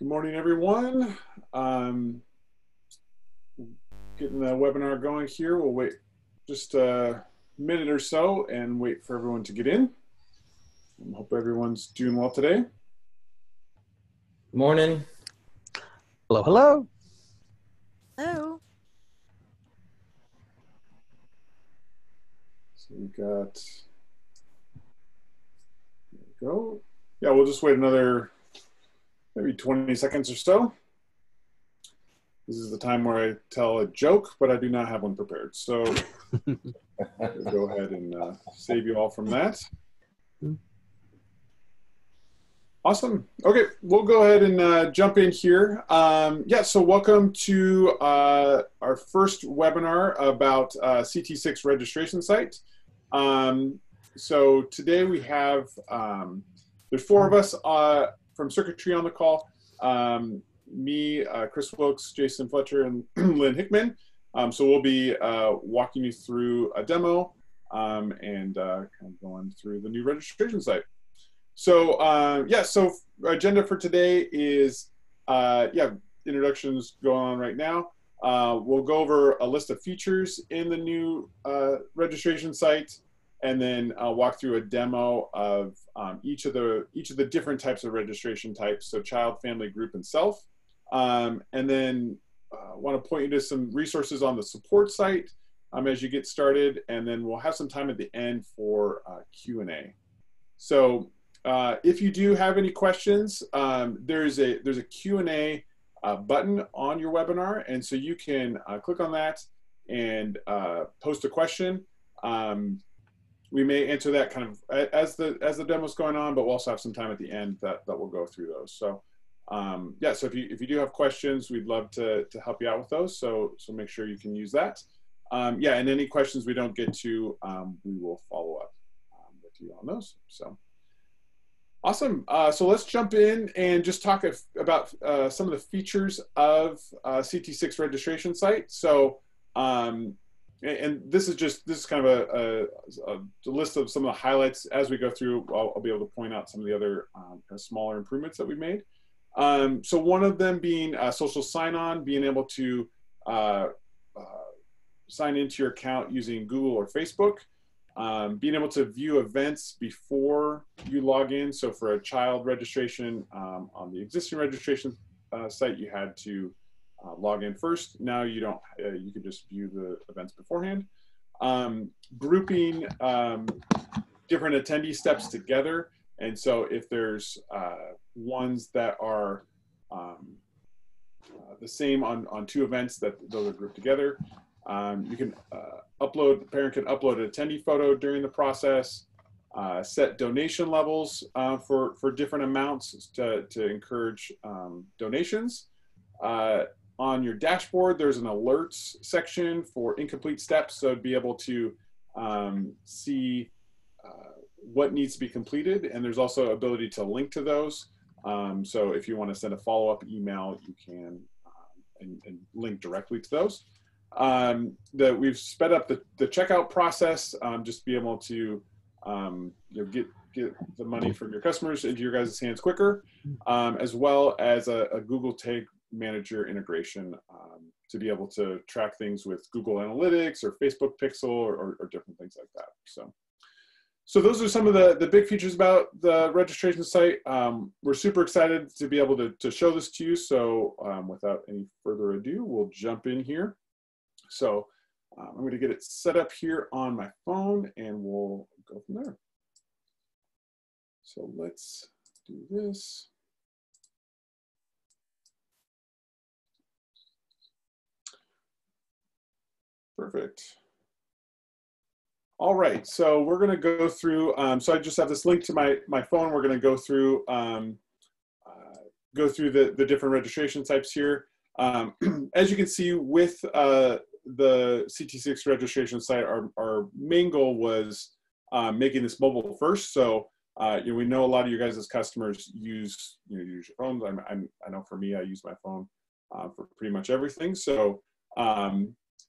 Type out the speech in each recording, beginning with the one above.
Good morning, everyone. Getting the webinar going here. We'll wait just a minute or so and wait for everyone to get in. I hope everyone's doing well today. Good morning. Hello, hello. Hello. So we got, there we go. Yeah, we'll just wait another maybe 20 seconds or so. This is the time where I tell a joke, but I do not have one prepared. So we'll go ahead and save you all from that. Awesome. Okay, we'll go ahead and jump in here. Yeah, so welcome to our first webinar about CT6 Registration Site. So today we have, there's four of us from Circuitry on the call. Me, Chris Wilkes, Jason Fletcher, and Lynn Hickman. So we'll be walking you through a demo and kind of going through the new registration site. So yeah, so agenda for today is, yeah, introductions going on right now. We'll go over a list of features in the new registration site, and then walk through a demo of each of the different types of registration types, so child, family, group, and self. And then want to point you to some resources on the support site as you get started, and then we'll have some time at the end for Q&A. So if you do have any questions, there's a Q&A button on your webinar, and so you can click on that and post a question. We may answer that kind of as the demo's going on, but we'll also have some time at the end that we'll go through those. So yeah, so if you do have questions, we'd love to help you out with those. So make sure you can use that. Yeah, and any questions we don't get to, we will follow up with you on those. So awesome. So let's jump in and just talk about some of the features of CT6 Registration Site. So and this is kind of a list of some of the highlights as we go through. I'll be able to point out some of the other kind of smaller improvements that we made. So one of them being social sign-on, being able to sign into your account using Google or Facebook, being able to view events before you log in. So for a child registration on the existing registration site, you had to log in first. Now you don't. You can just view the events beforehand. Grouping different attendee steps together. And so if there's ones that are the same on two events, that those are grouped together. You can the parent can upload an attendee photo during the process, set donation levels for different amounts to encourage donations. On your dashboard, there's an alerts section for incomplete steps, so to be able to see what needs to be completed, and there's also ability to link to those. So if you want to send a follow-up email, you can and link directly to those. We've sped up the checkout process, just to be able to you know, get the money from your customers into your guys' hands quicker, as well as a Google Tag Manager integration to be able to track things with Google Analytics or Facebook Pixel or different things like that. So those are some of the big features about the registration site. We're super excited to be able to show this to you. So without any further ado, we'll jump in here. So I'm going to get it set up here on my phone and we'll go from there. So let's do this. Perfect. All right, so we're going to go through, so I just have this link to my phone. We're going to go through the different registration types here. As you can see with the CT6 registration site, our main goal was making this mobile first. So you know, we know a lot of you guys as customers use your phones. I know for me, I use my phone for pretty much everything. So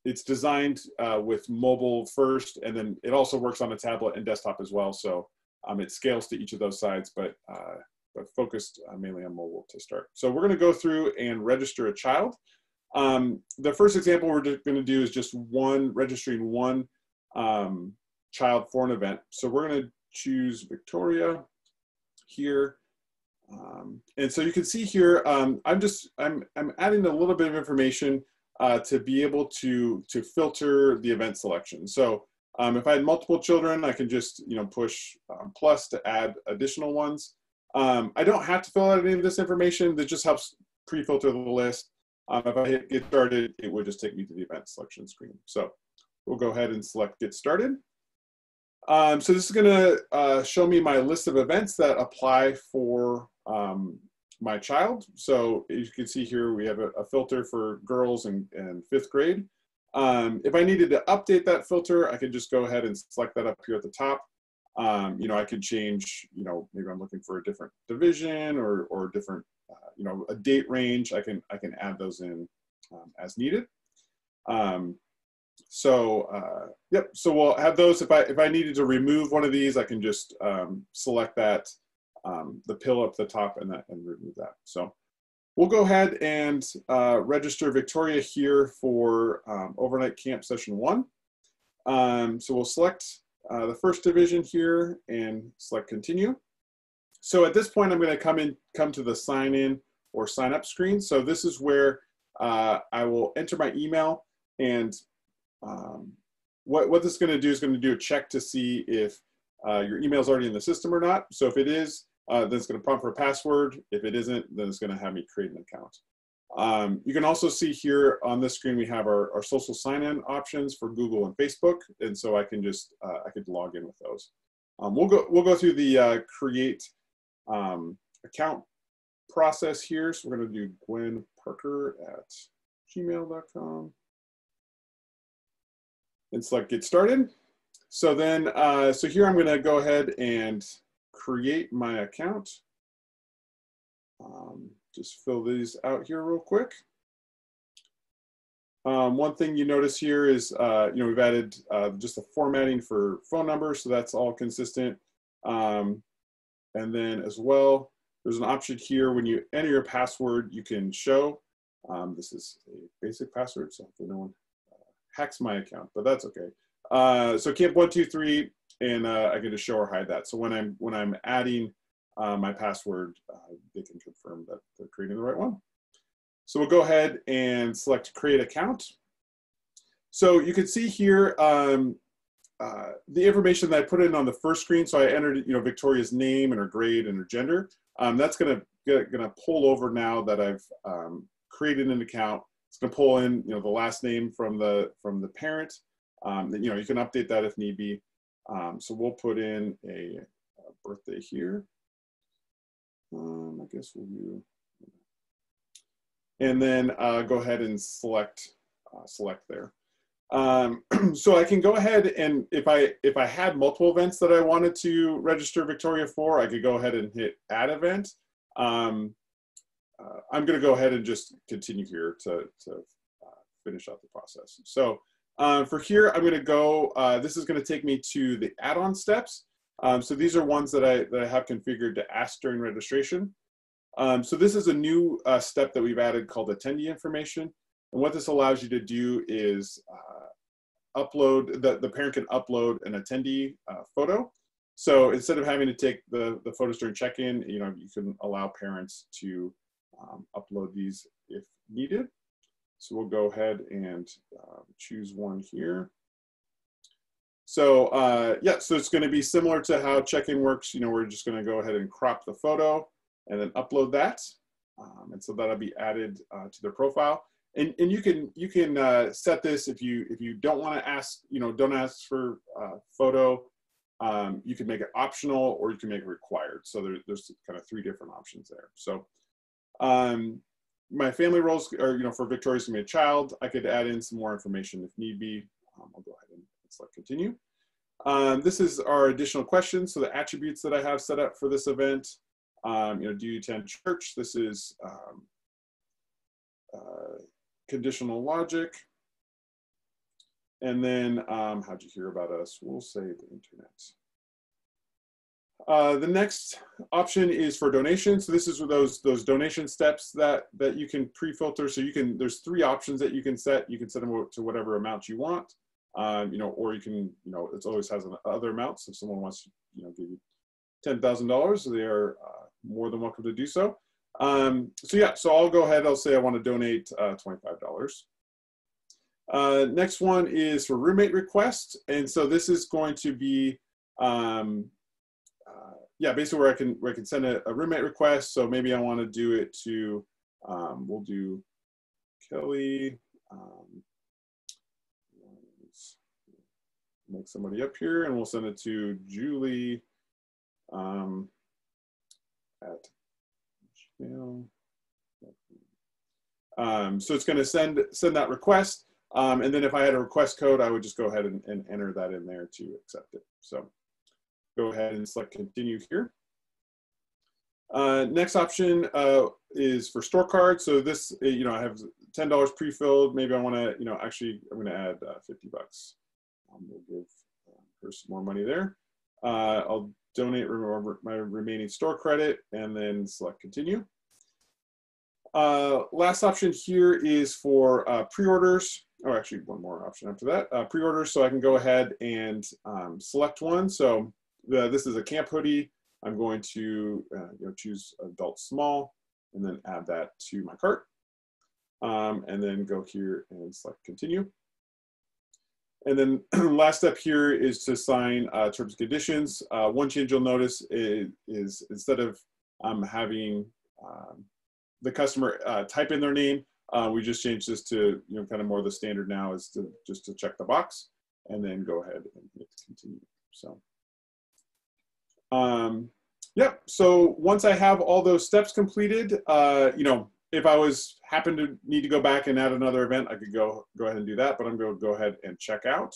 it's designed with mobile first, and then it also works on a tablet and desktop as well. So it scales to each of those sides, but but focused mainly on mobile to start. So we're going to go through and register a child. The first example we're going to do is just registering one child for an event. So we're going to choose Victoria here. And so you can see here, I'm adding a little bit of information to be able to filter the event selection. So if I had multiple children, I can just push plus to add additional ones. I don't have to fill out any of this information. That just helps pre-filter the list. If I hit get started, it would just take me to the event selection screen. So we'll go ahead and select get started. So this is going to show me my list of events that apply for my child. So as you can see here, we have a filter for girls in 5th grade. If I needed to update that filter, I could just go ahead and select that up here at the top. I could change, maybe I'm looking for a different division or different, a date range. I can add those in as needed. Yep. So we'll have those. If I needed to remove one of these, I can just select that, the pill up the top and remove that. So we'll go ahead and register Victoria here for overnight camp session 1. So we'll select the first division here and select continue. So at this point, I'm going to come to the sign in or sign up screen. So this is where I will enter my email, and what this is going to do is going to do a check to see if your email is already in the system or not. So if it is, then it's going to prompt for a password. If it isn't, then it's going to have me create an account. You can also see here on this screen, we have our social sign-in options for Google and Facebook. And so I can just, I could log in with those. We'll go through the create account process here. So we're going to do gwenparker@gmail.com. and select get started. So then, so here I'm going to go ahead and create my account. Just fill these out here real quick. One thing you notice here is, we've added just the formatting for phone numbers, so that's all consistent. And then as well, there's an option here when you enter your password, you can show. This is a basic password, so hopefully no one hacks my account, but that's okay. So camp123, and I can just show or hide that. So when I'm adding my password, they can confirm that they're creating the right one. So we'll go ahead and select create account. So you can see here the information that I put in on the first screen. So I entered Victoria's name and her grade and her gender. That's gonna pull over now that I've created an account. It's going to pull in, the last name from the parent. You can update that if need be. So we'll put in a birthday here. I guess we'll do. And then go ahead and select there. So I can go ahead and if I had multiple events that I wanted to register Victoria for, I could go ahead and hit add event. I'm going to go ahead and just continue here to finish out the process. So for here, I'm going to go, this is going to take me to the add-on steps. So these are ones that I have configured to ask during registration. So this is a new step that we've added called attendee information. And what this allows you to do is upload, the parent can upload an attendee photo. So instead of having to take the photos during check-in, you can allow parents to upload these if needed. So we'll go ahead and choose one here. So yeah, so it's going to be similar to how check-in works. We're just going to go ahead and crop the photo and then upload that, and so that'll be added to their profile. And you can set this if you don't want to ask, don't ask for photo. You can make it optional or you can make it required. So there's kind of 3 different options there. So my family roles are, for Victoria's going to be a child. I could add in some more information if need be. I'll go ahead and select continue. This is our additional questions. So the attributes that I have set up for this event, do you attend church? This is conditional logic. And then how'd you hear about us? We'll say the internet. The next option is for donation. So this is those donation steps that you can pre-filter. So there's 3 options that you can set. You can set them to whatever amount you want, or you can, it always has other amounts. If someone wants to, give you $10,000, they are more than welcome to do so. So I'll go ahead. I'll say I want to donate $25. Next one is for roommate request, and so this is going to be basically where I can send a roommate request. So maybe I want to do it to we'll do Kelly. Make somebody up here, and we'll send it to Julie at Gmail. So it's going to send that request, and then if I had a request code, I would just go ahead and enter that in there to accept it. So go ahead and select continue here. Next option is for store card. So this, I have $10 pre-filled. Maybe I want to, actually I'm going to add $50. We'll give her some more money there. I'll donate my remaining store credit and then select continue. Last option here is for pre-orders. Oh, actually one more option after that. Pre-orders, so I can go ahead and select one. So this is a camp hoodie. I'm going to choose adult small and then add that to my cart. And then go here and select continue. And then last step here is to sign terms and conditions. One change you'll notice is instead of having the customer type in their name, we just changed this to kind of more the standard now is just to check the box and then go ahead and hit continue. So so once I have all those steps completed, if I happen to need to go back and add another event, I could go ahead and do that, but I'm going to go ahead and check out.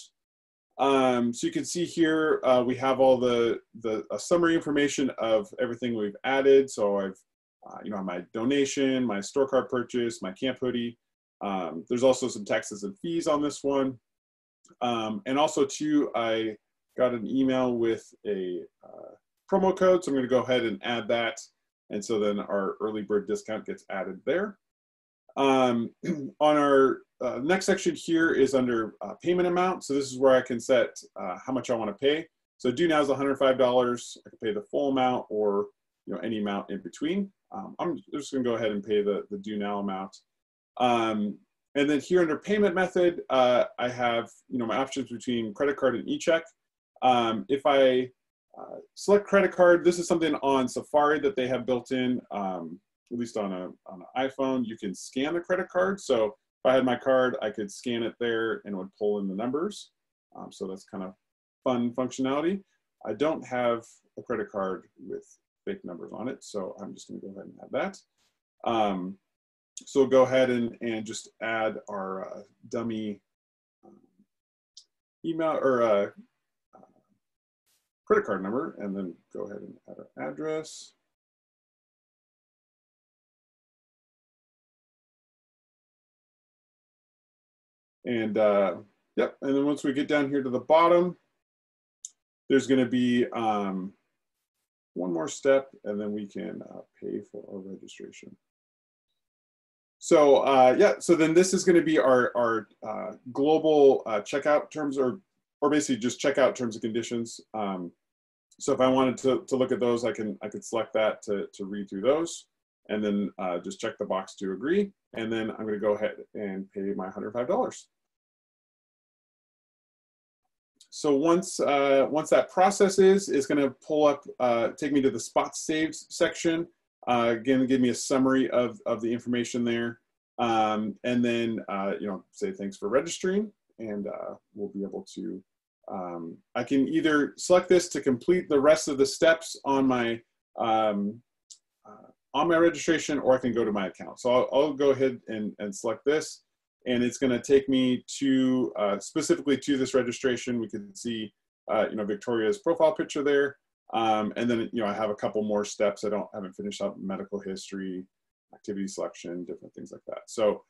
So you can see here, we have all the summary information of everything we've added. So I've, my donation, my store card purchase, my camp hoodie. There's also some taxes and fees on this one. And also too, I got an email with a promo code. So I'm going to go ahead and add that. And so then our early bird discount gets added there. On our next section here is under payment amount. So this is where I can set how much I want to pay. So due now is $105. I can pay the full amount or any amount in between. I'm just going to go ahead and pay the due now amount. And then here under payment method, I have my options between credit card and e-check. If I select credit card, this is something on Safari that they have built in, at least on an iPhone. You can scan the credit card. So if I had my card, I could scan it there and it would pull in the numbers. So that's kind of fun functionality. I don't have a credit card with fake numbers on it, so I'm just going to go ahead and add that. So we'll go ahead and just add our dummy email or credit card number, and then go ahead and add our address. And and then once we get down here to the bottom, there's going to be one more step, and then we can pay for our registration. So so then this is going to be our global checkout terms, or basically just checkout terms and conditions. So if I wanted to look at those, I could select that to read through those, and then just check the box to agree, and then I'm going to go ahead and pay my $105. So once that processes, it's going to pull up, take me to the spots saved section. Again, give me a summary of the information there, and then say thanks for registering, and we'll be able to. I can either select this to complete the rest of the steps on my registration, or I can go to my account. So I'll go ahead and select this, and it's going to take me to specifically to this registration. We can see Victoria's profile picture there, and then I have a couple more steps. I haven't finished up medical history, activity selection, different things like that. So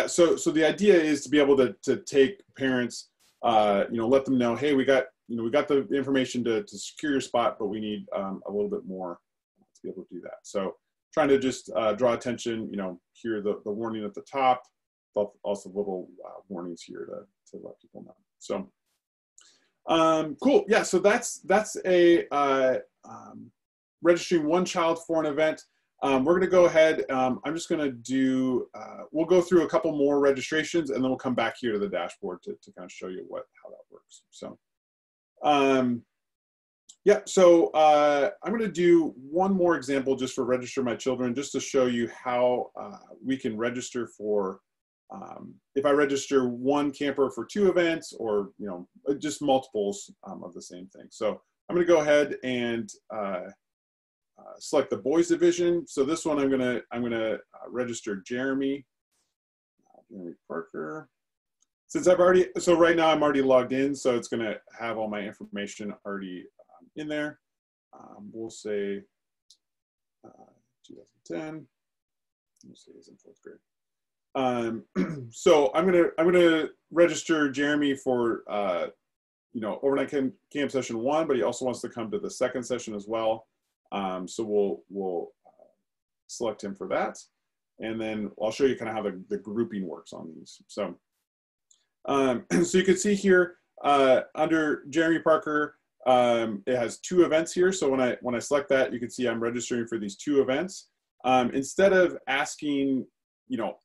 so the idea is to be able to take parents. Let them know, hey, we got we got the information to secure your spot, but we need a little bit more to be able to do that. So trying to just draw attention, here the warning at the top, also little warnings here to let people know. So cool. Yeah, so that's a registering one child for an event. We're going to go ahead. I'm just going to do, we'll go through a couple more registrations, and then we'll come back here to the dashboard to kind of show you how that works. So, yeah, so I'm going to do one more example just for Register My Children, just to show you how we can register for, if I register one camper for 2 events, or just multiples of the same thing. So I'm going to go ahead and select the boys division. So this one I'm gonna register Jeremy Parker. Since so right now I'm already logged in, so it's gonna have all my information already in there. We'll say 2010. We'll say he's in 4th grade. So I'm gonna register Jeremy for overnight camp session 1, but he also wants to come to the 2nd session as well. So we'll select him for that, and then I'll show you kind of how the grouping works on these. So, so you can see here under Jeremy Parker, it has 2 events here. So when I select that, you can see I'm registering for these 2 events. Instead of asking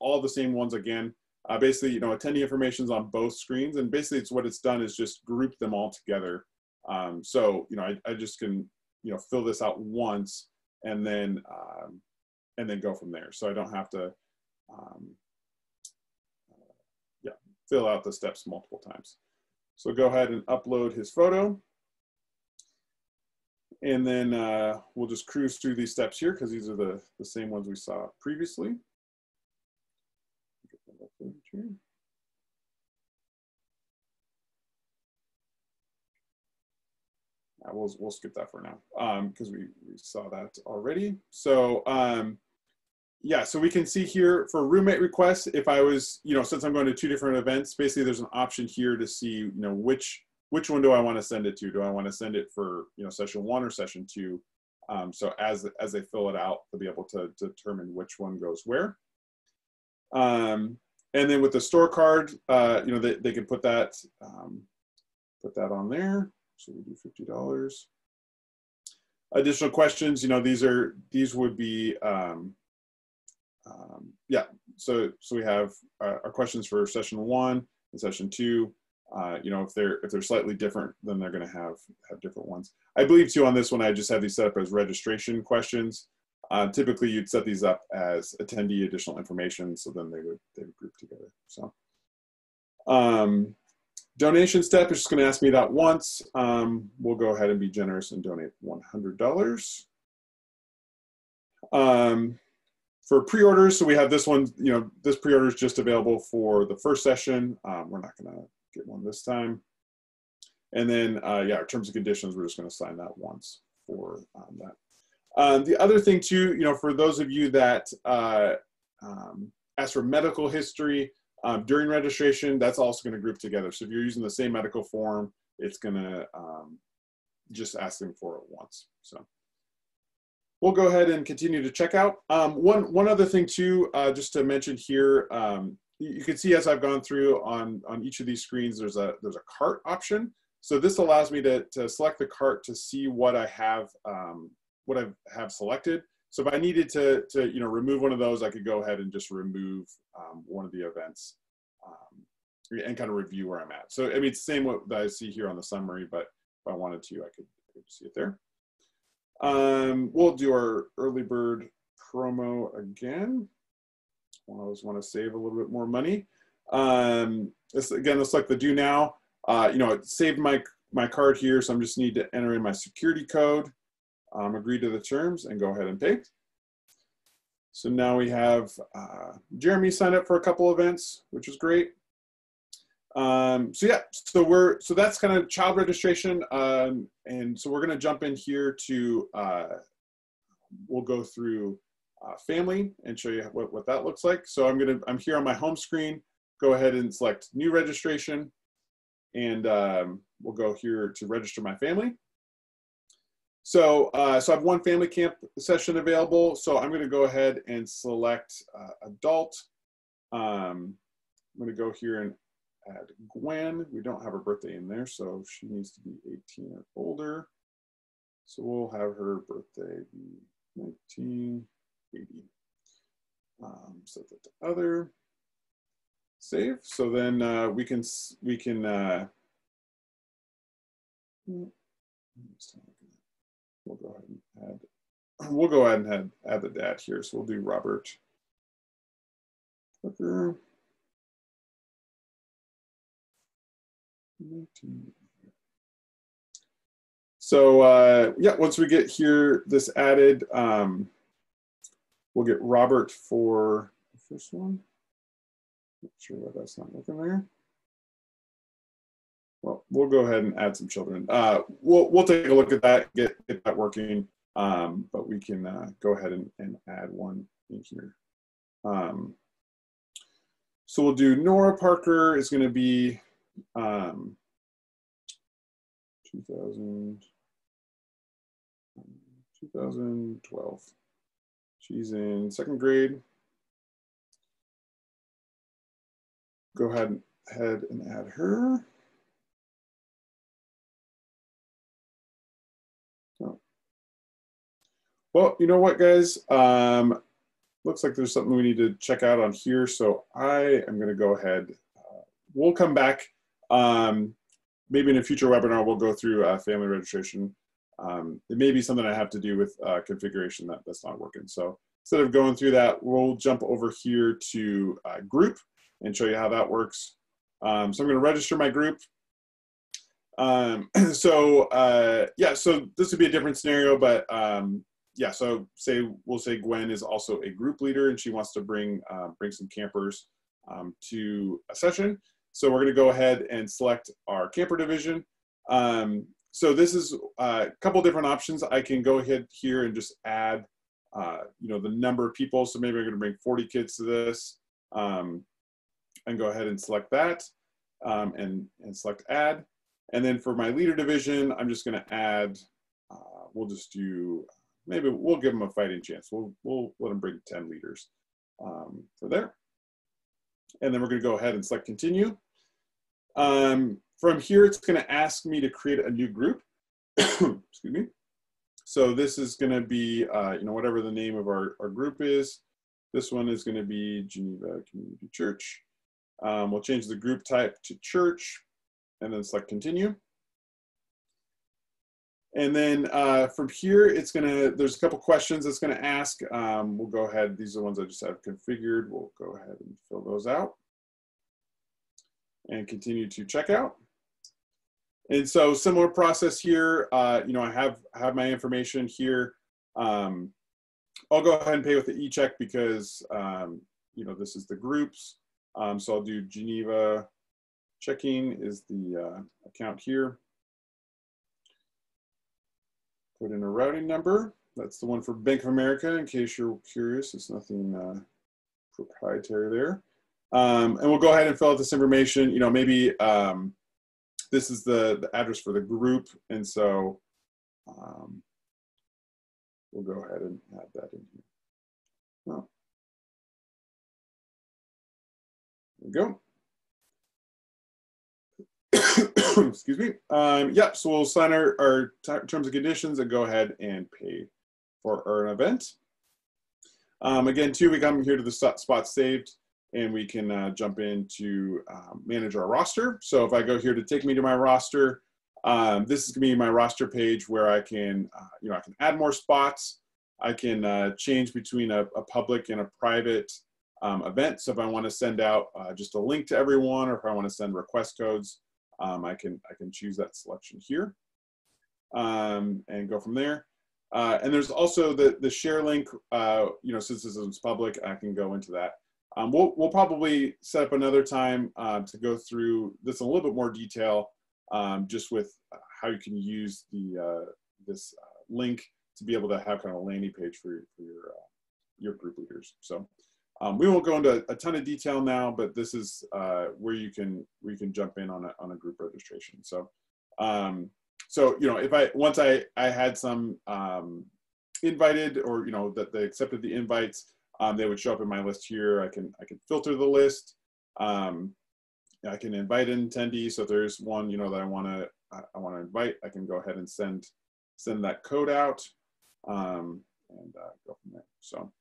all the same ones again, basically attendee information is on both screens, and basically what it's done is just group them all together. So I just can fill this out once, and then go from there. So I don't have to fill out the steps multiple times. So go ahead and upload his photo, and then we'll just cruise through these steps here, because these are the same ones we saw previously. We'll skip that for now, because we saw that already. So yeah, so we can see here for roommate requests, if I was, since I'm going to 2 different events, basically there's an option here to see, which one do I want to send it to? Do I want to send it for, session 1 or session 2? So as they fill it out, they'll be able to determine which one goes where. And then with the store card, they can put that on there. So we do $50. Additional questions, these would be, yeah. So we have our questions for session 1 and session 2. If they're slightly different, then they're going to have different ones. I believe too on this one, I just have these set up as registration questions. Typically, you'd set these up as attendee additional information, so then they would group together. So. Donation step is just going to ask me that once. We'll go ahead and be generous and donate $100. For pre-orders, so we have this one, this pre-order is just available for the 1st session. We're not going to get one this time. And then, yeah, our terms and conditions, we're just going to sign that once for that. The other thing too, for those of you that ask for medical history, during registration, that's also going to group together. So if you're using the same medical form, it's going to just ask them for it once. So we'll go ahead and continue to check out. One other thing too, just to mention here, you can see as I've gone through on each of these screens, there's a cart option. So this allows me to select the cart to see what I have selected. So if I needed to remove one of those, I could go ahead and just remove one of the events and kind of review where I'm at. So I mean, it's the same what I see here on the summary, but if I wanted to, I could see it there. We'll do our early bird promo again. I always want to save a little bit more money. Again, let's select the do now. It saved my card here, so I just need to enter in my security code. Agree to the terms and go ahead and pay. So now we have Jeremy signed up for a couple events, which is great. So yeah, so that's kind of child registration, and so we're going to jump in here to we'll go through family and show you what that looks like. So I'm here on my home screen. Go ahead and select new registration, and we'll go here to register my family. So, so I have one family camp session available. So I'm going to go ahead and select adult. I'm going to go here and add Gwen. We don't have her birthday in there, so she needs to be 18 or older. So we'll have her birthday be 1980. Set that to other. Save. So then we can we'll go ahead and add the dad here. So we'll do Robert Tucker. 19. So yeah, once we get here this added, we'll get Robert for the first one. Not sure why that's not looking there. Well, we'll go ahead and add some children. We'll take a look at that, get that working, but we can go ahead and add one in here. So we'll do Nora Parker is going to be 2012. She's in 2nd grade. Go ahead and add her. Oh. Well, you know what, guys? Looks like there's something we need to check out on here. So I am going to go ahead. We'll come back. Maybe in a future webinar, we'll go through family registration. It may be something I have to do with configuration that's not working. So instead of going through that, we'll jump over here to group and show you how that works. So I'm going to register my group. Yeah, so this would be a different scenario, but yeah, so we'll say Gwen is also a group leader and she wants to bring some campers to a session. So we're going to go ahead and select our camper division. So this is a couple different options. I can go ahead here and just add, you know, the number of people. So maybe I'm going to bring 40 kids to this, and go ahead and select that, and select add. And then for my leader division, I'm just going to add. We'll just do. Maybe we'll give them a fighting chance. We'll let them bring 10 leaders for there. And then we're going to go ahead and select continue. From here, it's going to ask me to create a new group. Excuse me. So this is going to be, you know, whatever the name of our group is. This one is going to be Geneva Community Church. We'll change the group type to church and then select continue. And then from here, it's there's a couple questions it's gonna ask. We'll go ahead, these are the ones I just have configured. We'll go ahead and fill those out and continue to check out. And so similar process here, you know, I have my information here. I'll go ahead and pay with the e-check because, you know, this is the groups. So I'll do Geneva checking is the account here. Put in a routing number. That's the one for Bank of America, in case you're curious. It's nothing proprietary there. And we'll go ahead and fill out this information. You know, maybe this is the address for the group. And so we'll go ahead and add that in here. Oh. There we go. Excuse me. Yeah, so we'll sign our terms and conditions and go ahead and pay for our event. Again, too, we come here to the spot saved and we can jump in to manage our roster. So if I go here to take me to my roster, this is gonna be my roster page where I can, you know, I can add more spots. I can change between a public and a private event. So if I want to send out just a link to everyone, or if I want to send request codes, I can choose that selection here and go from there. And there's also the share link. You know, since this is public, I can go into that. We'll probably set up another time to go through this in a little bit more detail, just with how you can use this link to be able to have kind of a landing page for your group leaders. So We won't go into a ton of detail now, but this is where you can jump in on a group registration. So if once I had some invited, or that they accepted the invites, they would show up in my list here. I can filter the list. I can invite an attendee. So if there's one that I want to invite, I can go ahead and send that code out and go from there. So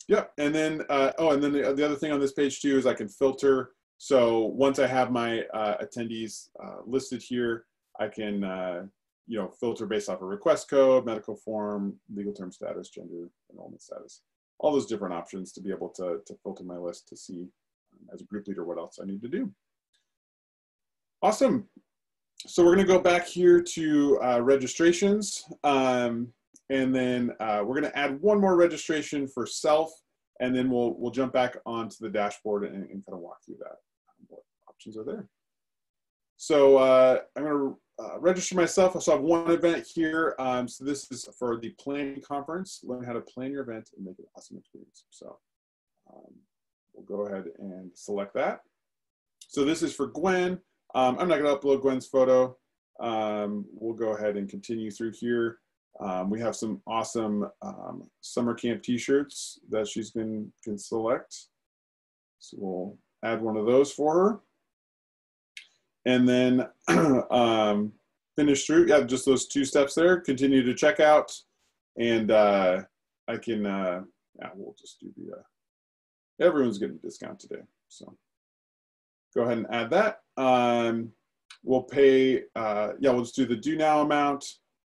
yeah, and then the other thing on this page too is I can filter. So once I have my attendees listed here, I can filter based off a request code, medical form, legal term status, gender, enrollment status, all those different options to be able to filter my list to see as a group leader what else I need to do. Awesome. So we're going to go back here to registrations, and then we're going to add one more registration for self, and then we'll jump back onto the dashboard and kind of walk through that, what options are there. So I'm going to register myself. So I have one event here. So this is for the planning conference. Learn how to plan your event and make it an awesome experience. So we'll go ahead and select that. So this is for Gwen. I'm not going to upload Gwen's photo. We'll go ahead and continue through here. We have some awesome summer camp t-shirts that she's can select. So we'll add one of those for her. And then finish through, yeah, just those 2 steps there. Continue to check out, and I can, yeah, we'll just do the, everyone's getting a discount today. So go ahead and add that. We'll pay, yeah, we'll just do the due now amount,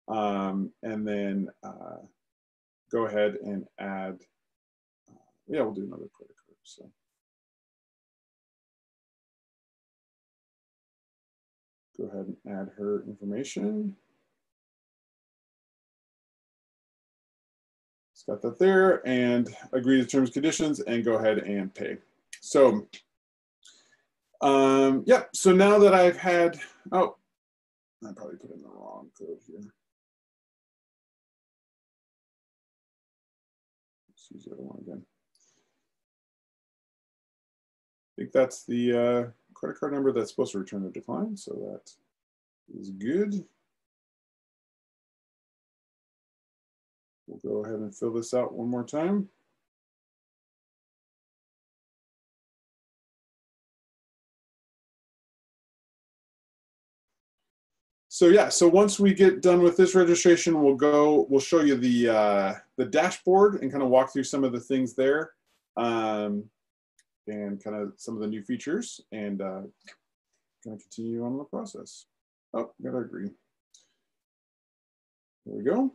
and then go ahead and add, yeah, we'll do another credit card. So. Go ahead and add her information. It's got that there, and agree to terms and conditions, and go ahead and pay. So, yeah, so now that I've had, oh, I probably put in the wrong code here. Let's use the other one again. I think that's the credit card number that's supposed to return a decline, so that is good. We'll go ahead and fill this out one more time. So yeah, so once we get done with this registration, we'll show you the dashboard and kind of walk through some of the things there. And kind of some of the new features, and kind of continue on the process. Oh, gotta agree. There we go.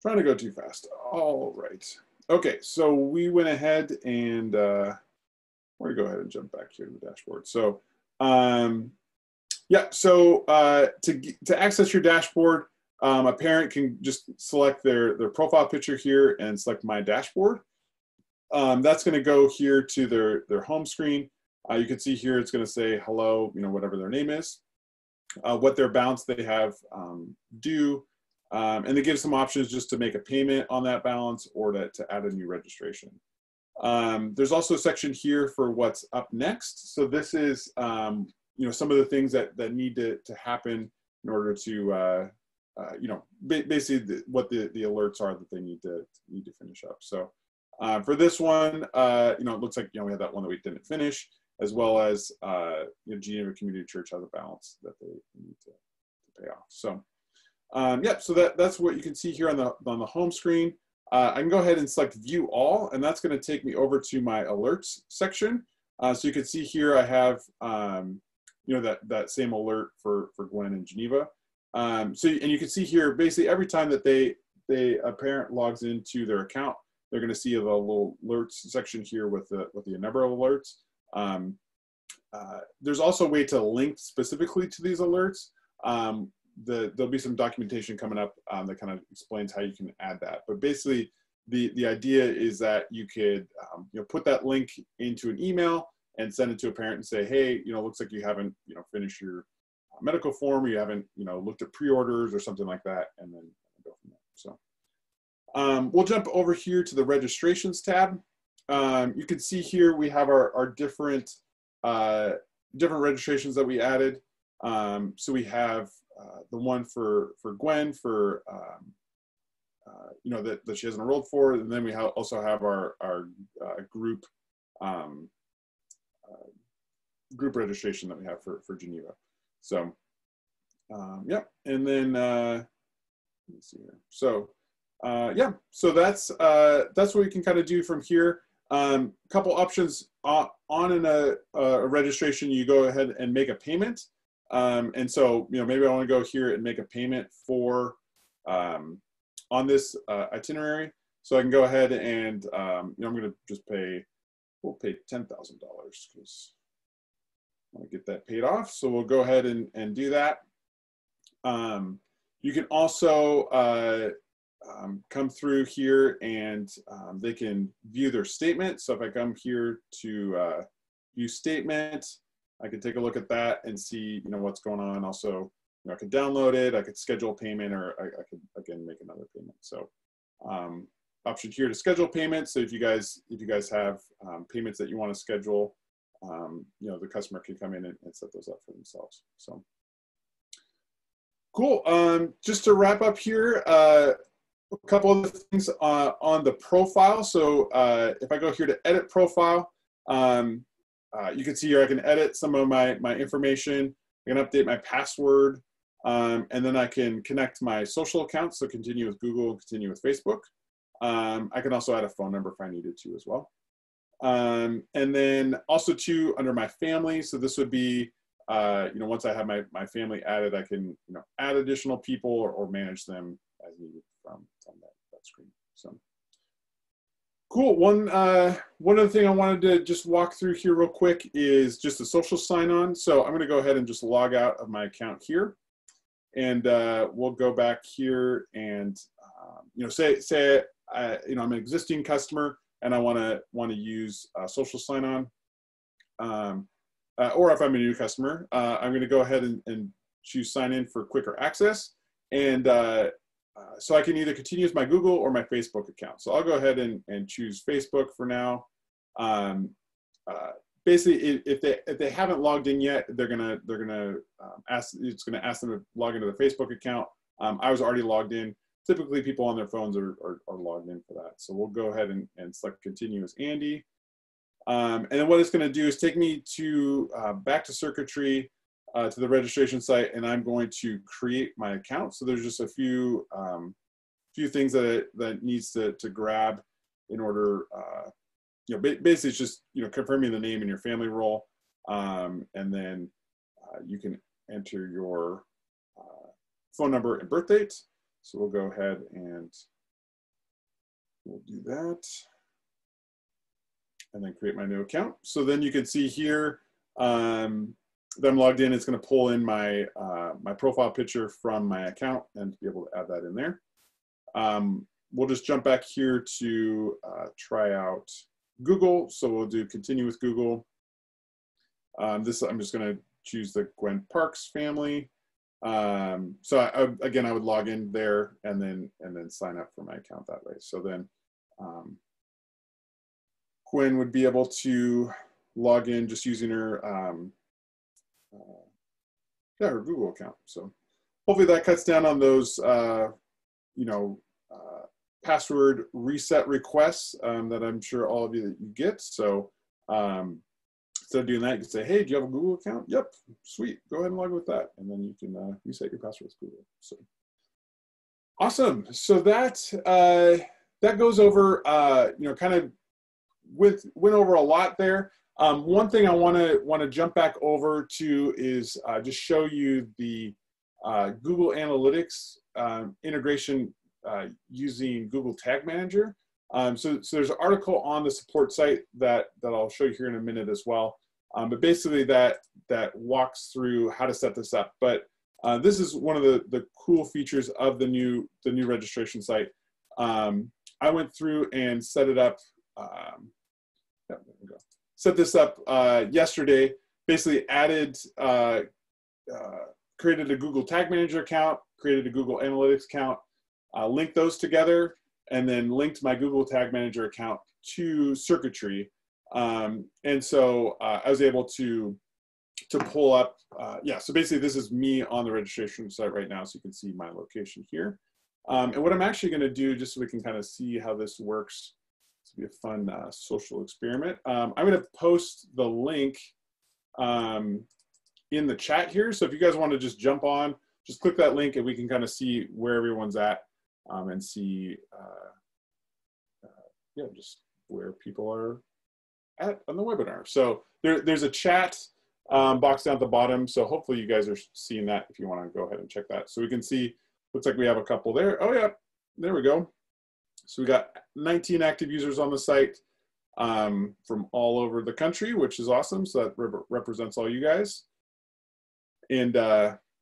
Trying to go too fast. All right. Okay, so we went ahead and we're gonna go ahead and jump back here to the dashboard. So yeah, so to access your dashboard, a parent can just select their profile picture here and select My Dashboard. That's going to go here to their home screen. You can see here it's going to say hello, whatever their name is, what their balance they have due, and they give some options just to make a payment on that balance or to add a new registration. There's also a section here for what's up next. So this is some of the things that need to happen in order to basically what the alerts are that they need to finish up. So for this one, it looks like we had that one that we didn't finish, as well as Geneva Community Church has a balance that they need to pay off. So yeah, so that's what you can see here on the home screen. I can go ahead and select View All, and that's going to take me over to my alerts section. So you can see here I have that same alert for Gwen and Geneva. And you can see here basically every time that a parent logs into their account, they're going to see the little alerts section here with the number of alerts. There's also a way to link specifically to these alerts. There'll be some documentation coming up that kind of explains how you can add that. But basically, the idea is that you could put that link into an email and send it to a parent and say, hey, looks like you haven't finished your medical form, or you haven't, looked at pre-orders or something like that, and then go from there. So we'll jump over here to the registrations tab. You can see here we have our different registrations that we added. So we have the one for Gwen for that she hasn't enrolled for, and then we also have our group group registration that we have for Geneva. So yeah, and then let me see here. So yeah, so that's what we can kind of do from here. Couple options on a registration. You go ahead and make a payment, and so maybe I want to go here and make a payment for on this itinerary. So I can go ahead and I'm going to just we'll pay $10,000 because I want to get that paid off. So we'll go ahead and do that. You can also come through here and they can view their statement. So if I come here to view statement, I can take a look at that and see what's going on. Also, I could download it, I could schedule payment, or I could again make another payment. So option here to schedule payments. So if you guys have payments that you want to schedule, the customer can come in and set those up for themselves. So cool. Just to wrap up here, a couple of things on the profile. So if I go here to edit profile, you can see here I can edit some of my information. I can update my password, and then I can connect my social accounts. So continue with Google, continue with Facebook. I can also add a phone number if I needed to as well. And then also too, under my family. So this would be, once I have my family added, I can, add additional people or manage them as needed from that screen. So cool. One other thing I wanted to just walk through here real quick is just a social sign-on. So I'm going to go ahead and just log out of my account here, and we'll go back here and say I'm an existing customer and I want to use social sign-on, or if I'm a new customer, I'm going to go ahead and choose sign in for quicker access, and so I can either continue with my Google or my Facebook account. So I'll go ahead and choose Facebook for now. Basically, if they haven't logged in yet, they're gonna ask. It's gonna ask them to log into their Facebook account. I was already logged in. Typically, people on their phones are logged in for that. So we'll go ahead and select continue as Andy. And then what it's going to do is take me to back to circuitry, to the registration site, and I'm going to create my account. So there's just a few things that it needs to grab in order. Basically it's just confirming the name and your family role, and then you can enter your phone number and birth date. So we'll go ahead and we'll do that, and then create my new account. So then you can see here that I'm logged in. It's going to pull in my my profile picture from my account and be able to add that in there. We'll just jump back here to try out Google. So we'll do continue with Google. I'm just going to choose the Gwen Parks family. So again, I would log in there and then sign up for my account that way. So then Gwen would be able to log in just using her her Google account. So hopefully that cuts down on those password reset requests that I'm sure all of you get. So instead of doing that, you can say, hey, do you have a Google account? Yep, sweet, go ahead and log in with that. And then you can reset your password with Google. So awesome. So that goes over, kind of went over a lot there. One thing I want to jump back over to is just show you the Google Analytics integration using Google Tag Manager. So there's an article on the support site that I'll show you here in a minute as well. But basically that walks through how to set this up. But this is one of the cool features of the new registration site. I went through and set it up. There we go. Set this up yesterday. Basically added a created a Google Tag Manager account, created a Google Analytics account, linked those together, and then linked my Google Tag Manager account to circuitry. And so I was able to pull up, yeah, so basically this is me on the registration site right now, so you can see my location here. And what I'm actually gonna do, just so we can kind of see how this works, this will be a fun social experiment. I'm gonna post the link in the chat here. So if you guys wanna just jump on, just click that link and we can kind of see where everyone's at and see, yeah, just where people are at on the webinar. So there's a chat box down at the bottom. So hopefully you guys are seeing that if you want to go ahead and check that. So we can see, looks like we have a couple there. Oh yeah, there we go. So we got 19 active users on the site from all over the country, which is awesome. So that represents all you guys. And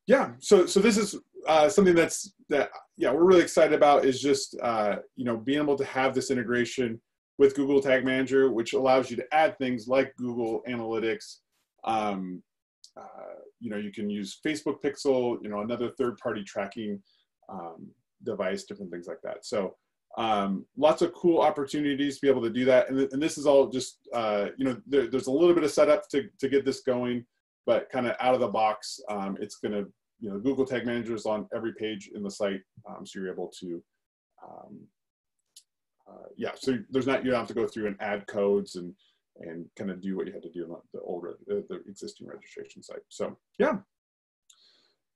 yeah, so this is something that yeah, we're really excited about, is just you know, being able to have this integration with Google Tag Manager, which allows you to add things like Google Analytics. You know, you can use Facebook Pixel, you know, another third-party tracking device, different things like that. So lots of cool opportunities to be able to do that. And this is all just, you know, there's a little bit of setup to get this going, but kind of out of the box, it's going to, you know, Google Tag Manager is on every page in the site, so you're able to, yeah, so there's not, you don't have to go through and add codes and kind of do what you had to do on the existing registration site. So yeah,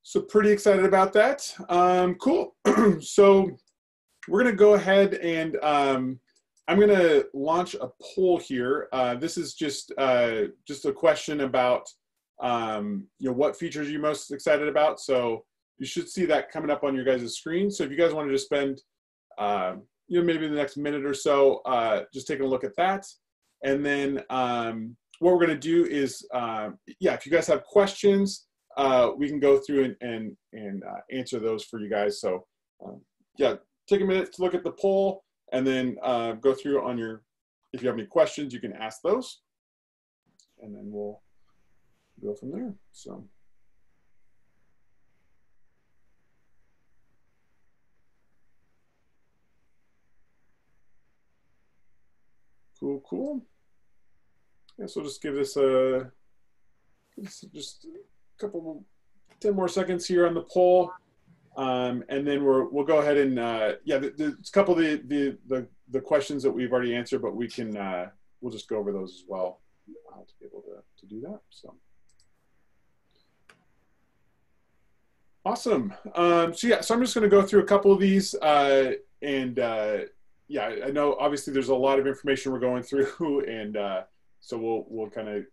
so pretty excited about that. Cool. So we're gonna go ahead and I'm gonna launch a poll here. This is just a question about you know, what features are you most excited about. So you should see that coming up on your guys' screen. So if you guys wanted to spend you know, maybe the next minute or so just taking a look at that. And then what we're going to do is, yeah, if you guys have questions, we can go through and answer those for you guys. So yeah, take a minute to look at the poll and then go through on your, if you have any questions, you can ask those. And then we'll go from there. So. Cool. Yeah, so just give this just a couple, 10 more seconds here on the poll, and then we'll go ahead and yeah, there's a couple of the questions that we've already answered, but we can we'll just go over those as well to be able to do that. So awesome. So yeah, so I'm just going to go through a couple of these and. Yeah, I know obviously there's a lot of information we're going through, and so we'll kind of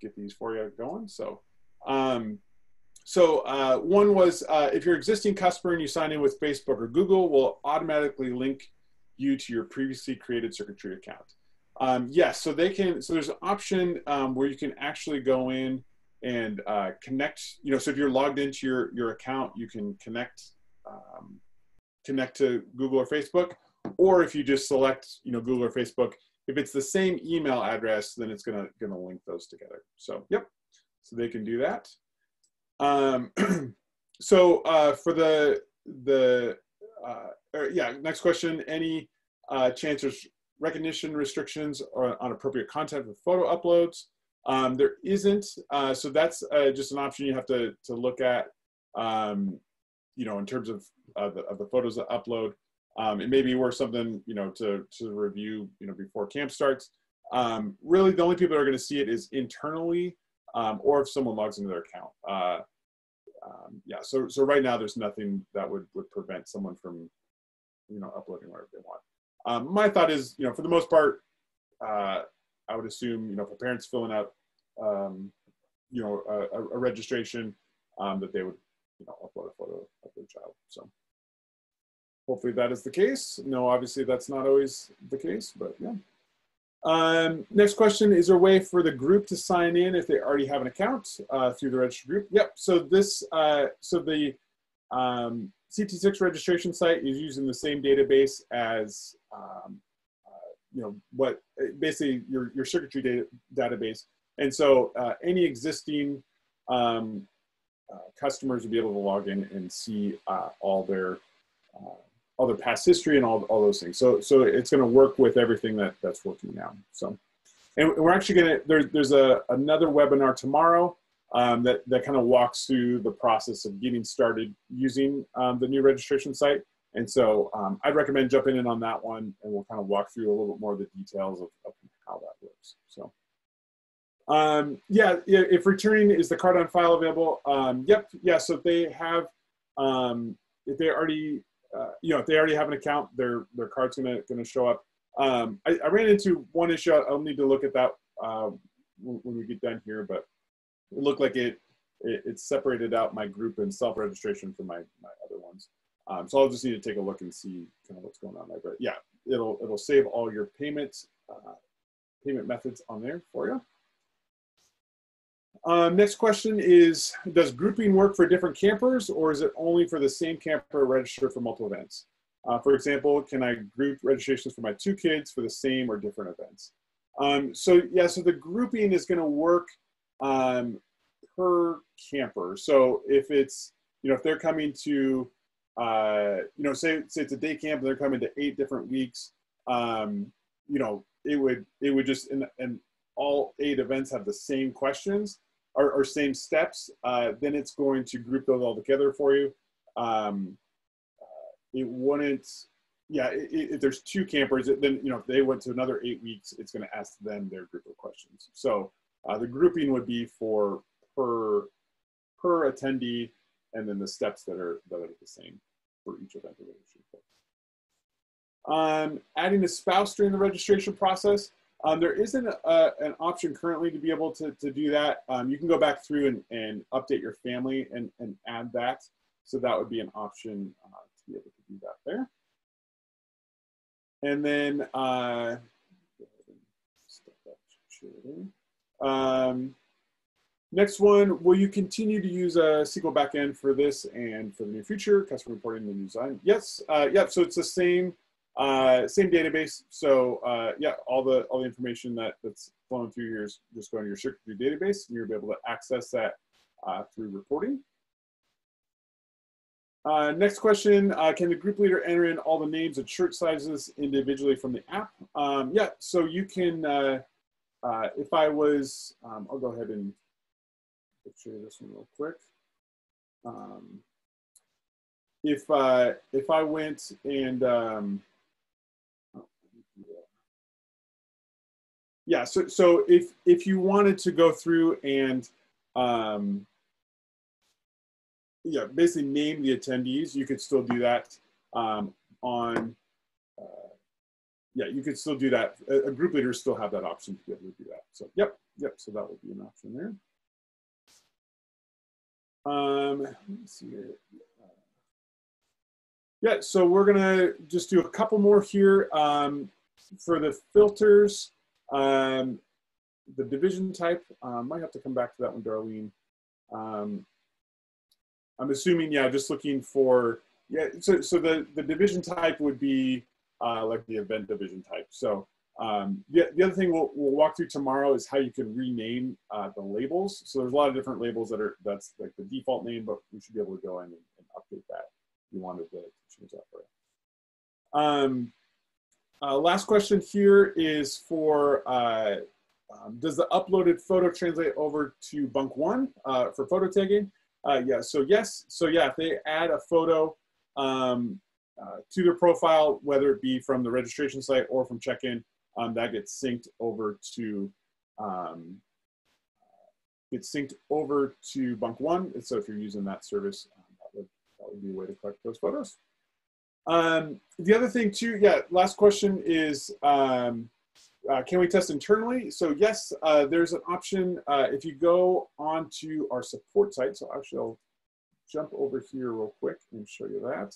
get these for you going. So one was if you're an existing customer and you sign in with Facebook or Google, we'll automatically link you to your previously created circuitry account. Yes, so they can. So there's an option where you can actually go in and connect. You know, so if you're logged into your account, you can connect to Google or Facebook. Or if you just select, you know, Google or Facebook, if it's the same email address, then it's gonna link those together. So yep, so they can do that. So for yeah, next question: any chances recognition restrictions on appropriate content for photo uploads? There isn't. So that's just an option you have to look at. You know, in terms of the photos that upload. It may be worth something, you know, to review, you know, before camp starts. Really, the only people that are going to see it is internally, or if someone logs into their account. Yeah, so right now there's nothing that would prevent someone from, you know, uploading whatever they want. My thought is, you know, for the most part, I would assume, you know, if a parent's filling out, you know, a registration, that they would, you know, upload a photo of their child. So. Hopefully that is the case. No, obviously that's not always the case, but yeah. Next question, is there a way for the group to sign in if they already have an account through the registered group? Yep, so this, so the CT6 registration site is using the same database as, you know, what, basically your circuitry database. And so any existing customers will be able to log in and see all their past history and all those things. So it's going to work with everything that's working now. So, and we're actually going to, there's another webinar tomorrow that kind of walks through the process of getting started using the new registration site. And so I'd recommend jumping in on that one, and we'll kind of walk through a little bit more of the details of how that works. So yeah, if returning, is the card on file available? Yep, yeah, so if they have, if they already, if they already have an account, their card's gonna show up. I ran into one issue. I'll need to look at that when we get done here, but it looked like it separated out my group and self-registration from my other ones. So I'll just need to take a look and see kind of what's going on there. But yeah, it'll save all your payment methods on there for you. Next question is, does grouping work for different campers, or is it only for the same camper registered for multiple events? For example, can I group registrations for my 2 kids for the same or different events? So yeah, so the grouping is going to work per camper. So if it's, if they're coming to, say it's a day camp and they're coming to 8 different weeks, it would just, and all 8 events have the same questions or same steps, then it's going to group those all together for you. It wouldn't, yeah, if there's 2 campers, then, if they went to another 8 weeks, it's going to ask them their group of questions. So the grouping would be for per attendee, and then the steps that are the same for each event. Adding a spouse during the registration process. There isn't an option currently to be able to do that. You can go back through and update your family and add that. So that would be an option to be able to do that there. And then, next one, will you continue to use a SQL backend for this and for the near future, customer reporting and design? Yes, yep, so it's the same database. So yeah, all the information that's flowing through here is just going to your circuitry database, and you'll be able to access that through reporting. Next question, can the group leader enter in all the names and shirt sizes individually from the app? Yeah, so you can, if I was, I'll go ahead and show you this one real quick. If I went and, yeah, so if you wanted to go through and yeah, basically name the attendees, you could still do that yeah, you could still do that. A group leader still have that option to be able to do that. So yep, so that would be an option there. Let me see here. Yeah, so we're gonna just do a couple more here. For the filters, the division type, might have to come back to that one, Darlene. I'm assuming, yeah, just looking for, yeah, so the division type would be like the event division type. So the other thing we'll walk through tomorrow is how you can rename the labels. So there's a lot of different labels that's like the default name, but we should be able to go in and update that if you wanted to change that for you. Last question here is for, does the uploaded photo translate over to Bunk 1 for photo tagging? Yeah, so yes. So yeah, if they add a photo to their profile, whether it be from the registration site or from check-in, that gets synced over to Bunk 1. And so if you're using that service, that would be a way to collect those photos. The other thing too, yeah, last question is, can we test internally? So yes, there's an option if you go onto our support site. So actually I'll jump over here real quick and show you that.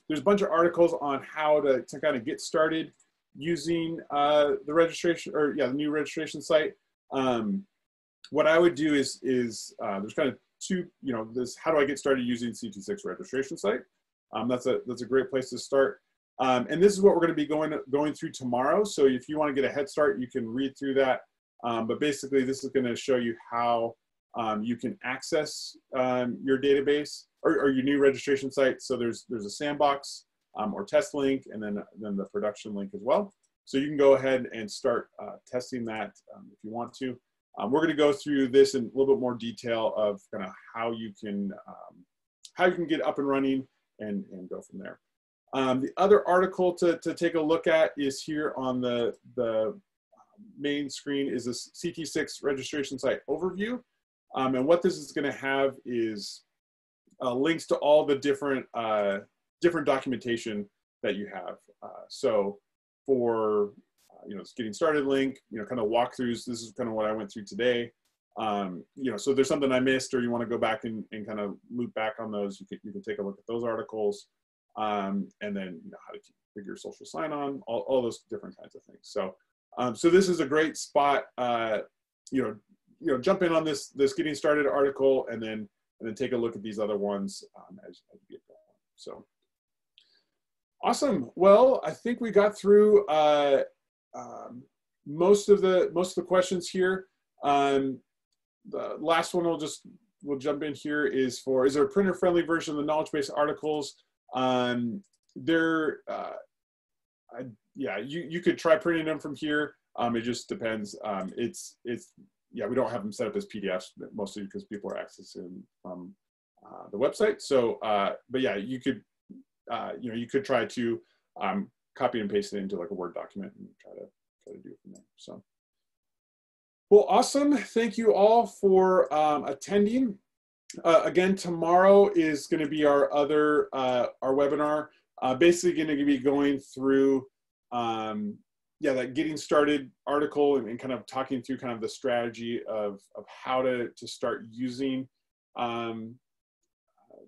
There's a bunch of articles on how to kind of get started using the registration, or yeah, the new registration site. What I would do is there's kind of 2, this, how do I get started using CT6 registration site? That's a great place to start. And this is what we're going to be going through tomorrow. So if you want to get a head start, you can read through that. But basically, this is going to show you how you can access your database or your new registration site. So there's a sandbox or test link, and then the production link as well. So you can go ahead and start testing that if you want to. We're going to go through this in a little bit more detail of kind of how you can get up and running and go from there. The other article to take a look at is here on the main screen is this CT6 registration site overview. And what this is going to have is links to all the different documentation that you have. So for it's getting started link, kind of walkthroughs. This is kind of what I went through today. So there's something I missed, or you want to go back and kind of loop back on those, you can take a look at those articles, and then how to configure social sign-on, all those different kinds of things. So so this is a great spot. Jump in on this getting started article, and then take a look at these other ones as you get going. So awesome. Well, I think we got through most of the questions here. The last one we'll jump in here is there a printer friendly version of the knowledge base articles? You could try printing them from here. It just depends. We don't have them set up as PDFs, mostly because people are accessing from the website. So, but yeah, you could try to copy and paste it into like a Word document and try to do it from there. So, well, awesome. Thank you all for attending. Again, tomorrow is going to be our webinar. Basically, going to be going through that getting started article and kind of talking through kind of the strategy of how to start using the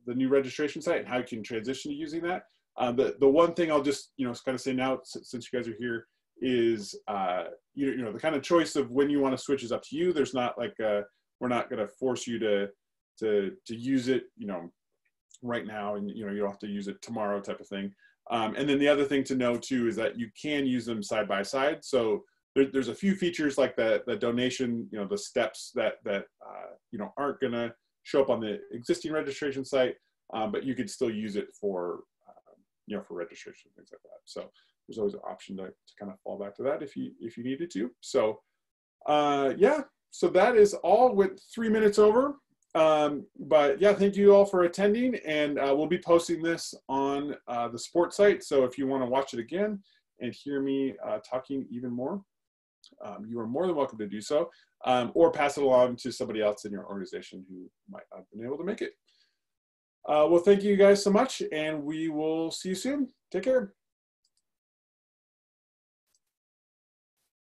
new registration site and how you can transition to using that. The one thing I'll just kind of say now, since you guys are here, is the kind of choice of when you want to switch is up to you. There's not like we're not going to force you to use it right now, and you don't have to use it tomorrow type of thing. And then the other thing to know too is that you can use them side by side. So there's a few features like the donation, the steps that aren't going to show up on the existing registration site, but you could still use it for for registration, things like that. So there's always an option to kind of fall back to that if you needed to. So so that is all with 3 minutes over. But yeah, thank you all for attending, and we'll be posting this on the support site. So if you want to watch it again and hear me talking even more, you are more than welcome to do so, or pass it along to somebody else in your organization who might not have been able to make it. Well, thank you guys so much, and we will see you soon. Take care.